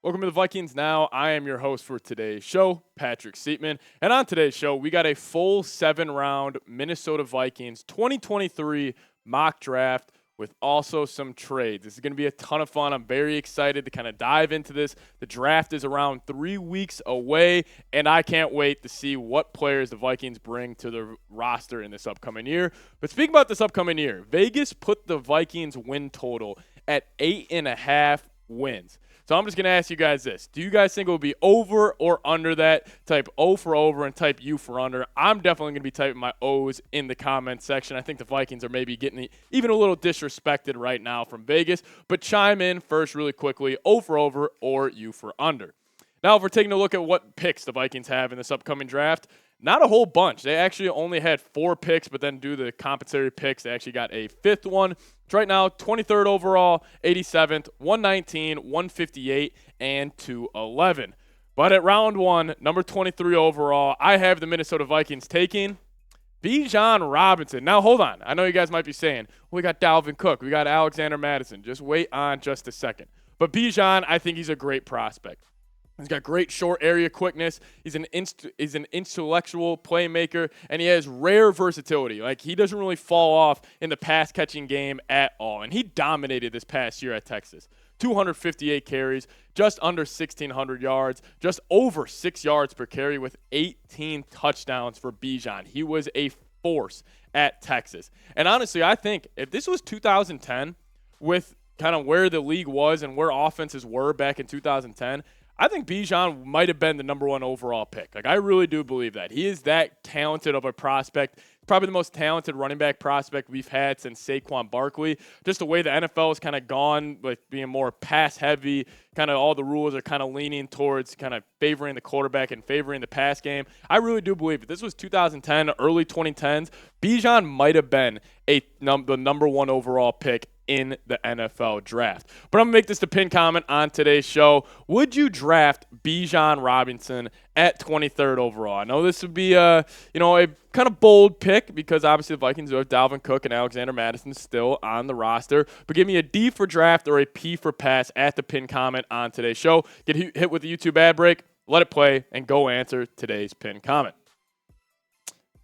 Welcome to the Vikings Now. I am your host for today's show, Patrick Seatman. And on today's show, we got a full 7-round Minnesota Vikings 2023 mock draft with also some trades. This is going to be a ton of fun. I'm very excited to kind of dive into this. The draft is around 3 weeks away, and I can't wait to see what players the Vikings bring to the roster in this upcoming year. But speaking about this upcoming year, Vegas put the Vikings win total at 8.5 wins. So I'm just going to ask you guys this. Do you guys think it will be over or under that? Type O for over and type U for under. I'm definitely going to be typing my O's in the comments section. I think the Vikings are maybe getting even a little disrespected right now from Vegas. But chime in first really quickly, O for over or U for under. Now, if we're taking a look at what picks the Vikings have in this upcoming draft, not a whole bunch. They actually only had 4 picks, but then due to the compensatory picks, they actually got a 5th one. It's right now 23rd overall, 87th, 119, 158, and 211. But at round 1, number 23 overall, I have the Minnesota Vikings taking Bijan Robinson. Now, hold on. I know you guys might be saying, we got Dalvin Cook, we got Alexander Madison. Just wait on just a second. But Bijan, I think he's a great prospect. He's got great short area quickness. He's an intellectual playmaker, and he has rare versatility. Like, he doesn't really fall off in the pass-catching game at all, and he dominated this past year at Texas. 258 carries, just under 1,600 yards, just over 6 yards per carry with 18 touchdowns for Bijan. He was a force at Texas. And honestly, I think if this was 2010 with kind of where the league was and where offenses were back in 2010, I think Bijan might have been the number 1 overall pick. Like, I really do believe that. He is that talented of a prospect. Probably the most talented running back prospect we've had since Saquon Barkley. Just the way the NFL has kind of gone with being more pass-heavy, kind of all the rules are kind of leaning towards kind of favoring the quarterback and favoring the pass game. I really do believe if this was 2010, early 2010s, Bijan might have been the number 1 overall pick in the NFL draft. But I'm going to make this the pin comment on today's show. Would you draft Bijan Robinson at 23rd overall? I know this would be a kind of bold pick because obviously the Vikings do have Dalvin Cook and Alexander Madison still on the roster. But give me a D for draft or a P for pass at the pin comment on today's show. Get hit with the YouTube ad break, let it play, and go answer today's pin comment.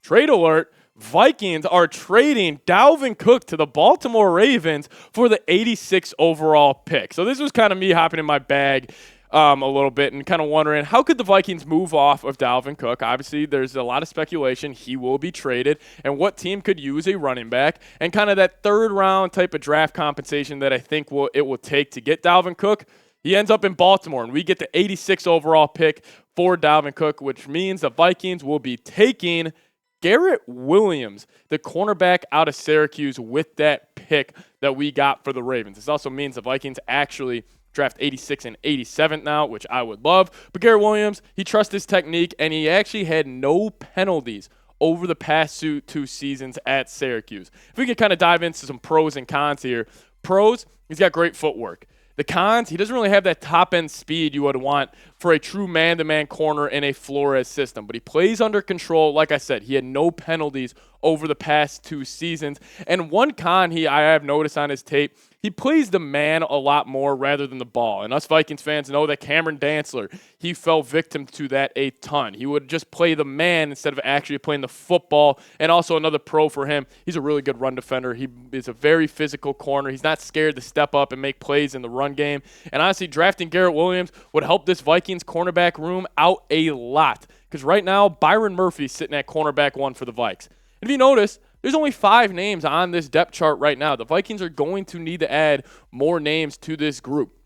Trade alert. Vikings are trading Dalvin Cook to the Baltimore Ravens for the 86th overall pick. So this was kind of me hopping in my bag a little bit and kind of wondering, how could the Vikings move off of Dalvin Cook? Obviously, there's a lot of speculation he will be traded, and what team could use a running back, and kind of that 3rd round type of draft compensation that I think it will take to get Dalvin Cook. He ends up in Baltimore, and we get the 86th overall pick for Dalvin Cook, which means the Vikings will be taking Garrett Williams, the cornerback out of Syracuse, with that pick that we got for the Ravens. This also means the Vikings actually draft 86 and 87 now, which I would love. But Garrett Williams, he trusts his technique, and he actually had no penalties over the past 2 seasons at Syracuse. If we could kind of dive into some pros and cons here. Pros, he's got great footwork. The cons, he doesn't really have that top-end speed you would want for a true man-to-man corner in a Flores system. But he plays under control. Like I said, he had no penalties over the past 2 seasons. And one con I have noticed on his tape, he plays the man a lot more rather than the ball. And us Vikings fans know that Cameron Dantzler, he fell victim to that a ton. He would just play the man instead of actually playing the football. And also another pro for him, he's a really good run defender. He is a very physical corner. He's not scared to step up and make plays in the run game. And honestly, drafting Garrett Williams would help this Vikings cornerback room out a lot. Because right now, Byron Murphy's sitting at cornerback 1 for the Vikes. And if you notice, there's only 5 names on this depth chart right now. The Vikings are going to need to add more names to this group.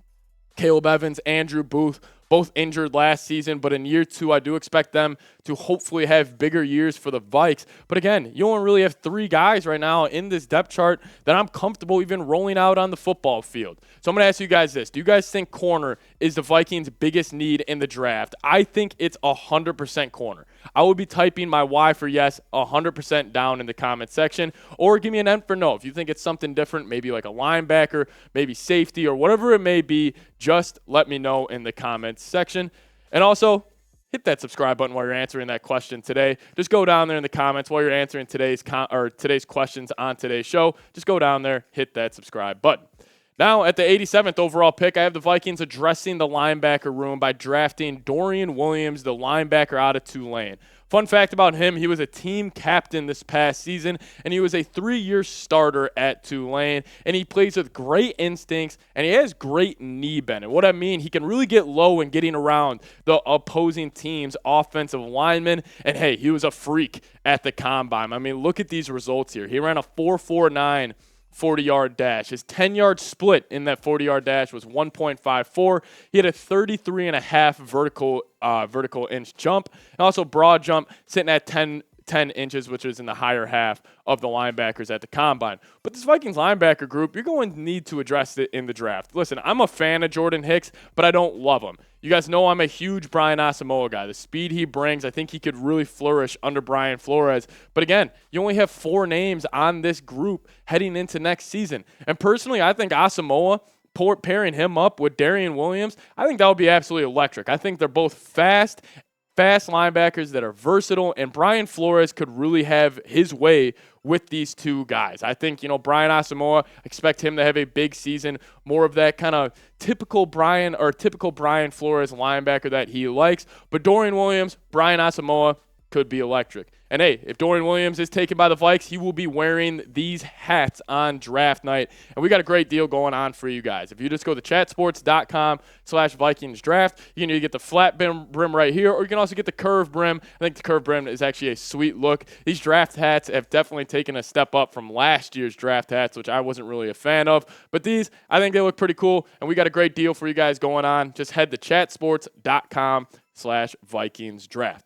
Caleb Evans, Andrew Booth, both injured last season, but in year 2, I do expect them to hopefully have bigger years for the Vikes. But again, you only really have 3 guys right now in this depth chart that I'm comfortable even rolling out on the football field. So I'm going to ask you guys this. Do you guys think corner is the Vikings' biggest need in the draft? I think it's 100% corner. I will be typing my Y for yes 100% down in the comment section, or give me an N for no. If you think it's something different, maybe like a linebacker, maybe safety, or whatever it may be, just let me know in the comments section. And also, hit that subscribe button while you're answering that question today. Just go down there in the comments while you're answering today's questions on today's show. Just go down there, hit that subscribe button. Now, at the 87th overall pick, I have the Vikings addressing the linebacker room by drafting Dorian Williams, the linebacker out of Tulane. Fun fact about him, he was a team captain this past season, and he was a 3-year starter at Tulane, and he plays with great instincts, and he has great knee bend. And what I mean, he can really get low in getting around the opposing team's offensive linemen, and hey, he was a freak at the combine. I mean, look at these results here. He ran a 4.49 40-yard dash. His 10-yard split in that 40-yard dash was 1.54. He had a 33.5 vertical inch jump, and also broad jump sitting at 10 inches, which is in the higher half of the linebackers at the combine. But this Vikings linebacker group, you're going to need to address it in the draft. Listen, I'm a fan of Jordan Hicks, but I don't love him. You guys know I'm a huge Brian Asamoah guy. The speed he brings, I think he could really flourish under Brian Flores. But again, you only have 4 names on this group heading into next season. And personally, I think Asamoah, pairing him up with Dorian Williams, I think that would be absolutely electric. I think they're both fast linebackers that are versatile, and Brian Flores could really have his way with these two guys. I think, Brian Asamoah, expect him to have a big season, more of that kind of typical Brian Flores linebacker that he likes. But Dorian Williams, Brian Asamoah could be electric. And hey, if Dorian Williams is taken by the Vikes, he will be wearing these hats on draft night. And we got a great deal going on for you guys. If you just go to chatsports.com/VikingsDraft, you can either get the flat brim right here, or you can also get the curved brim. I think the curved brim is actually a sweet look. These draft hats have definitely taken a step up from last year's draft hats, which I wasn't really a fan of. But these, I think they look pretty cool, and we got a great deal for you guys going on. Just head to chatsports.com/VikingsDraft.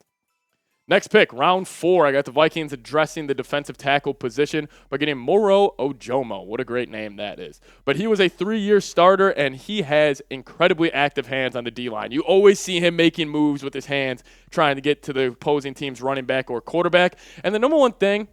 Next pick, round 4, I got the Vikings addressing the defensive tackle position by getting Moro Ojomo. What a great name that is. But he was a 3-year starter, and he has incredibly active hands on the D-line. You always see him making moves with his hands, trying to get to the opposing team's running back or quarterback. And the number one thing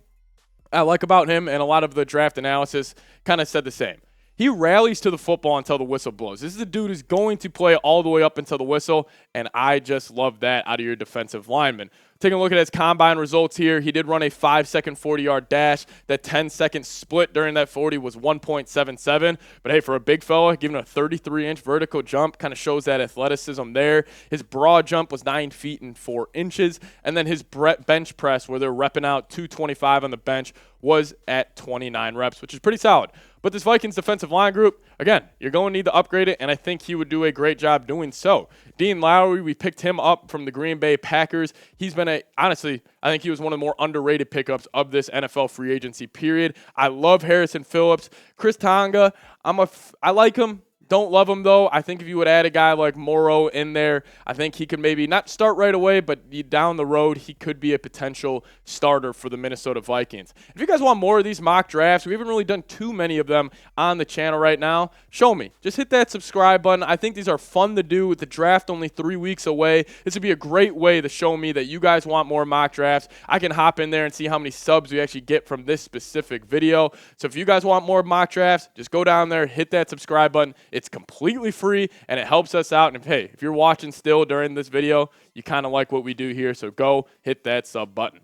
I like about him, and a lot of the draft analysis kind of said the same, he rallies to the football until the whistle blows. This is a dude who's going to play all the way up until the whistle, and I just love that out of your defensive lineman. Taking a look at his combine results here, he did run a 5-second 40-yard dash. That 10-second split during that 40 was 1.77. But hey, for a big fella, giving a 33-inch vertical jump, kind of shows that athleticism there. His broad jump was 9 feet and 4 inches. And then his bench press, where they're repping out 225 on the bench, was at 29 reps, which is pretty solid. But this Vikings defensive line group, again, you're going to need to upgrade it, and I think he would do a great job doing so. Dean Lowry, we picked him up from the Green Bay Packers. He's been honestly, I think he was one of the more underrated pickups of this NFL free agency period. I love Harrison Phillips. Chris Tonga, I like him. Don't love him, though. I think if you would add a guy like Moro in there, I think he could maybe not start right away, but down the road, he could be a potential starter for the Minnesota Vikings. If you guys want more of these mock drafts, we haven't really done too many of them on the channel right now. Show me. Just hit that subscribe button. I think these are fun to do with the draft only 3 weeks away. This would be a great way to show me that you guys want more mock drafts. I can hop in there and see how many subs we actually get from this specific video. So if you guys want more mock drafts, just go down there, hit that subscribe button. It's completely free, and it helps us out. And if you're watching still during this video, you kind of like what we do here, so go hit that sub button.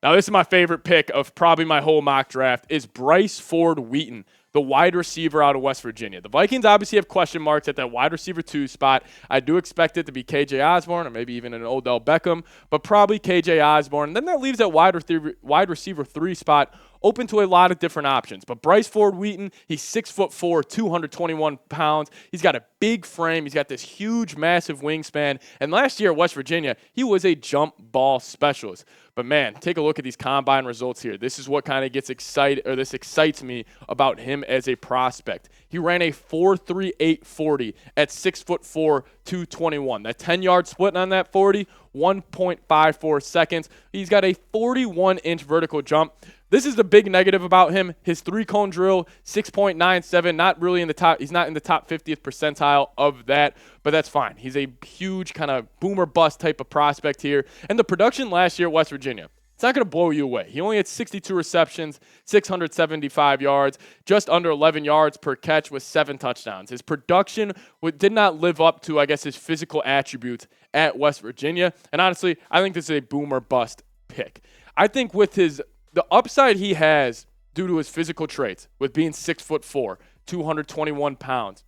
Now, this is my favorite pick of probably my whole mock draft, is Bryce Ford-Wheaton, the wide receiver out of West Virginia. The Vikings obviously have question marks at that wide receiver 2 spot. I do expect it to be KJ Osborne or maybe even an Odell Beckham, but probably KJ Osborne. And then that leaves that wide receiver 3 spot open to a lot of different options. But Bryce Ford-Wheaton, he's 6'4", 221 pounds. He's got a big frame. He's got this huge, massive wingspan. And last year at West Virginia, he was a jump ball specialist. But man, take a look at these combine results here. This is what kind of this excites me about him as a prospect. He ran a 4.38 40 at 6'4", 221. That 10-yard split on that 40, 1.54 seconds. He's got a 41-inch vertical jump. This is the big negative about him. His 3-cone drill, 6.97, not really in the top. He's not in the top 50th percentile of that, but that's fine. He's a huge kind of boomer bust type of prospect here. And the production last year at West Virginia, it's not going to blow you away. He only had 62 receptions, 675 yards, just under 11 yards per catch with 7 touchdowns. His production did not live up to, I guess, his physical attributes at West Virginia. And honestly, I think this is a boomer bust pick. I think with the upside he has due to his physical traits with being 6'4", 221 pounds.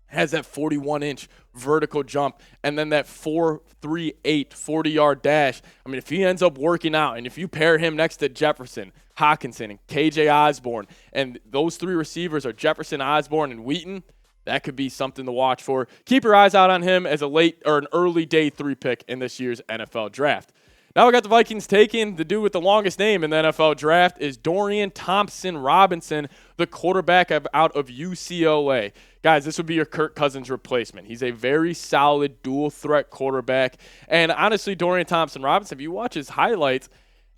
Has that 41-inch vertical jump, and then that 4.38 40-yard dash. I mean, if he ends up working out, and if you pair him next to Jefferson, Hockenson, and KJ Osborne, and those three receivers are Jefferson, Osborne, and Wheaton, that could be something to watch for. Keep your eyes out on him as an early day 3 pick in this year's NFL draft. Now we got the Vikings taking the dude with the longest name in the NFL draft is Dorian Thompson-Robinson, the quarterback out of UCLA. Guys, this would be your Kirk Cousins replacement. He's a very solid dual-threat quarterback. And honestly, Dorian Thompson-Robinson, if you watch his highlights,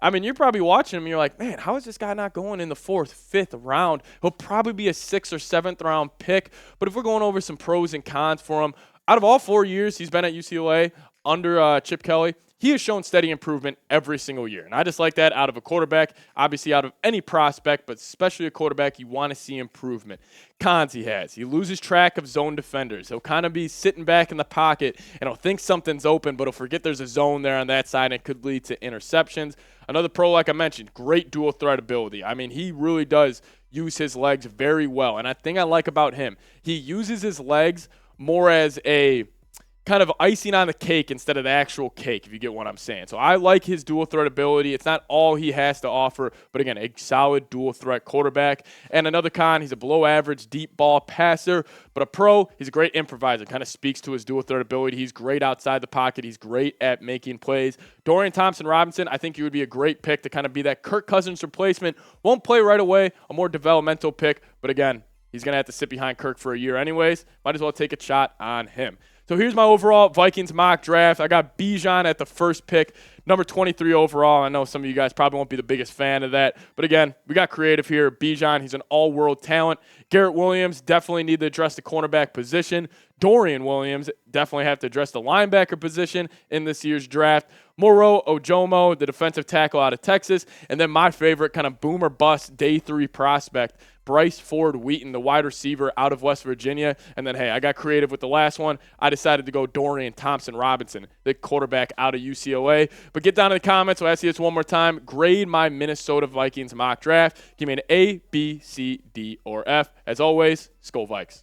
I mean, you're probably watching him and you're like, man, how is this guy not going in the 4th, 5th round? He'll probably be a 6th or 7th round pick. But if we're going over some pros and cons for him, out of all 4 years he's been at UCLA under Chip Kelly, he has shown steady improvement every single year. And I just like that out of a quarterback, obviously out of any prospect, but especially a quarterback, you want to see improvement. Cons he has. He loses track of zone defenders. He'll kind of be sitting back in the pocket and he'll think something's open, but he'll forget there's a zone there on that side and it could lead to interceptions. Another pro, like I mentioned, great dual threat ability. I mean, he really does use his legs very well. And I think I like about him, he uses his legs more as a kind of icing on the cake instead of the actual cake, if you get what I'm saying. So I like his dual threat ability. It's not all he has to offer, but again, a solid dual threat quarterback. And another con, he's a below average deep ball passer, but a pro, he's a great improviser. Kind of speaks to his dual threat ability. He's great outside the pocket. He's great at making plays. Dorian Thompson-Robinson, I think he would be a great pick to kind of be that Kirk Cousins replacement. Won't play right away, a more developmental pick, but again, he's going to have to sit behind Kirk for a year anyways. Might as well take a shot on him. So here's my overall Vikings mock draft. I got Bijan at the first pick, number 23 overall. I know some of you guys probably won't be the biggest fan of that. But again, we got creative here. Bijan, he's an all-world talent. Garrett Williams, definitely need to address the cornerback position. Dorian Williams, definitely have to address the linebacker position in this year's draft. Moro Ojomo, the defensive tackle out of Texas. And then my favorite kind of boom or bust day 3 prospect, Bryce Ford-Wheaton, the wide receiver out of West Virginia. And then, hey, I got creative with the last one. I decided to go Dorian Thompson-Robinson, the quarterback out of UCLA. But get down in the comments. So I see this one more time. Grade my Minnesota Vikings mock draft. Give me an A, B, C, D, or F. As always, Skol Vikes.